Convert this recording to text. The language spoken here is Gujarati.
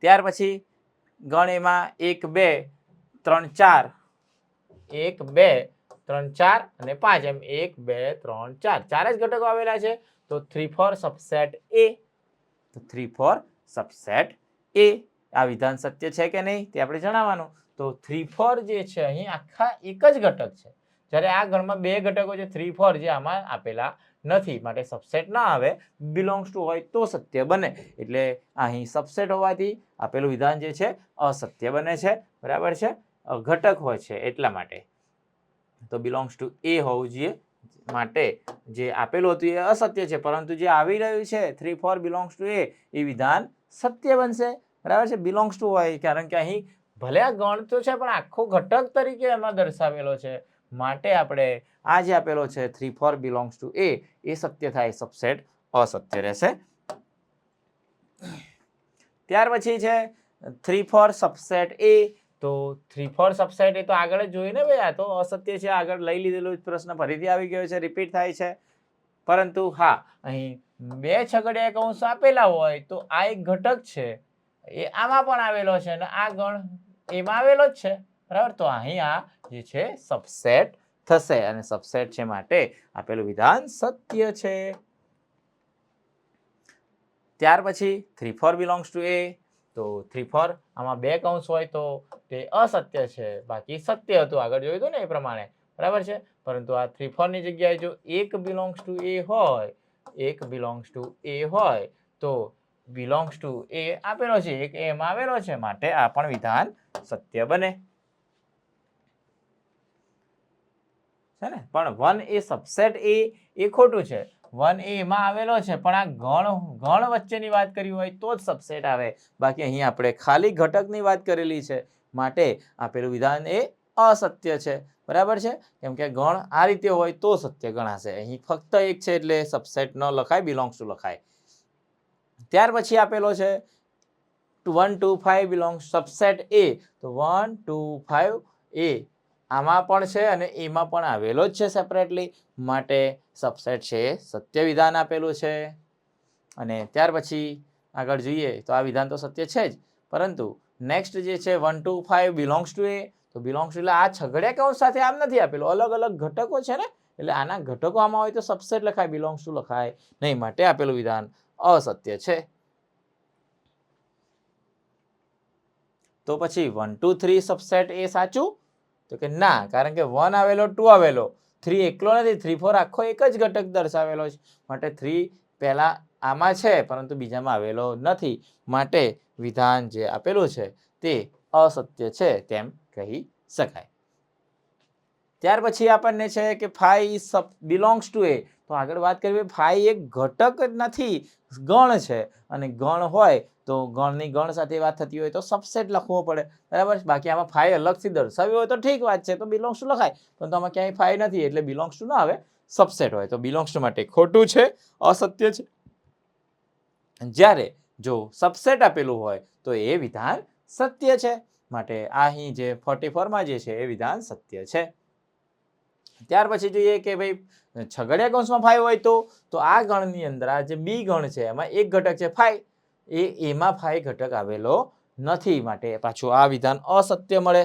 ત્યાર પછી ગણ એમાં 1 2 3 4 1 2 3 4 અને 5 એમ 1 2 3 4 ચાર જ ઘટકો આવેલા છે તો 3 4 સબસેટ એ તો 3 4 સબસેટ એ આ વિધાન સત્ય છે કે નહીં તે આપણે જણાવવાનું તો 3 4 જે છે અહીં આખા એક જ ઘટક છે જ્યારે આ ગણમાં બે ઘટકો છે 3 4 જે આમાં આપેલા નથી માટે સબસેટ ના આવે બિલોંગ્સ ટુ હોય તો સત્ય બને એટલે અહીં સબસેટ હોવાથી આપેલું વિધાન જે છે અસત્ય બને છે બરાબર છે ઘટક હોય છે એટલા માટે તો બિલોંગ્સ ટુ એ હોવું જોઈએ માટે જે આપેલું હતું એ અસત્ય છે પરંતુ જે આવી રહ્યું છે 3 4 બિલોંગ્સ ટુ એ વિધાન સત્ય બનશે બરાબર છે બિલોંગ્સ ટુ હોય કારણ કે અહીં ભલે આ ગણ તો છે પણ આખો ઘટક તરીકે એમાં દર્શાવેલો છે માટે આપણે આ જે આપેલો છે 3 4 બિલોંગ્સ ટુ એ સત્ય થાય સબસેટ અસત્ય રહેશે ત્યાર પછી છે 3 4 સબસેટ એ તો 3 4 સબસેટ એ તો આગળ જ જોયું ને ભાઈ આ તો અસત્ય છે આગળ લઈ લીધેલો પ્રશ્ન ફરીથી આવી ગયો છે રિપીટ થાય છે પરંતુ હા અહીં બે છગડીયા કૌંસ આપેલા હોય તો આ એક ઘટક છે એ આમાં પણ આવેલો છે અને આ ગણ એમાં આવેલો જ છે બરાબર તો અહીં આ જે છે સબસેટ થશે અને સબસેટ છે માટે આપેલું વિધાન સત્ય છે ત્યાર પછી 3 4 બિલોંગ્સ ટુ એ તો 3 4 આમાં બે કૌંસ હોય તો તે અસત્ય છે બાકી સત્ય હતું આગળ જોયું હતું ને એ પ્રમાણે બરાબર છે પરંતુ આ 3 4 ની જગ્યાએ જો એક બિલોંગ્સ ટુ એ હોય એક બિલોંગ્સ ટુ એ હોય તો બિલોંગ્સ ટુ એ આપેલો છે એક એમાં આવેલો છે માટે આ પણ વિધાન સત્ય બને છે ને પણ 1 એ સબસેટ એ ખોટું છે 1 એ એમાં આવેલો છે પણ આ ગણ વચ્ચેની વાત કરી હોય તો જ સબસેટ આવે બાકી અહીં આપણે ખાલી ઘટકની વાત કરેલી છે માટે આપેલું વિધાન એ અસત્ય છે બરાબર છે કેમ કે ગણ આ રીતે હોય તો સત્ય ગણાશે અહીં ફક્ત એક છે એટલે સબસેટ ન લખાય બિલોંગ્સ ટુ લખાય ત્યાર પછી આપેલો છે 1 2 5 બિલોંગ્સ સબસેટ એ તો 1 2 5 એ આમાં પણ છે અને એમાં પણ આવેલો જ છે સેપરેટલી માટે સબસેટ છે સત્ય વિધાન આપેલું છે અને ત્યાર પછી આગળ જોઈએ તો આ વિધાન તો સત્ય છે જ પરંતુ નેક્સ્ટ જે છે 1 2 5 બિલોંગ્સ ટુ એ તો બિલોંગ્સ ટુ એટલે આ છગડીયા કૌંસ સાથે આમ નથી આપેલું અલગ અલગ ઘટકો છે ને એટલે આના ઘટકો આમાં હોય તો સબસેટ લખાય બિલોંગ્સ ટુ લખાય નહીં માટે આપેલું વિધાન અસત્ય છે તો પછી 1 2 3 સબસેટ એ સાચું તો કે ના કારણ કે 1 આવેલો 2 આવેલો 3 એકલો નથી 3 4 આખો એક જ ઘટક દર્શાવેલો છે માટે 3 પહેલા આમાં છે પરંતુ બીજામાં આવેલો નથી માટે વિધાન જે આપેલું છે તે અસત્ય છે તેમ કહી શકાય ત્યાર પછી આપણને છે કે 5 બિલોંગ્સ ટુ એ તો આગળ વાત કરીએ 5 એક ઘટક જ નથી ગણ છે અને ગણ હોય તો ગણની ગણ સાથે વાત થતી હોય તો સબસેટ લખવો પડે બરાબર બાકી આમાં 5 અલગથી દર્શાવ્યું હોય તો ઠીક વાત છે તો બિલોંગ્સ ટુ લખાય પરંતુ આમાં ક્યાંય 5 નથી એટલે બિલોંગ્સ ટુ ના આવે સબસેટ હોય તો બિલોંગ્સ ટુ માટે ખોટું છે અસત્ય છે જ્યારે જો સબસેટ આપેલું હોય તો એ વિધાન સત્ય છે માટે અહીં જે 44 માં જે છે એ વિધાન સત્ય છે ત્યાર પછી જોઈએ કે ભાઈ છગડીયા કૌંસમાં 5 હોય તો આ ગણની અંદર આ જે બી ગણ છે એમાં એક ઘટક છે 5 એમાં 5 ઘટક આવેલો નથી માટે પાછું આ વિધાન અસત્ય મળે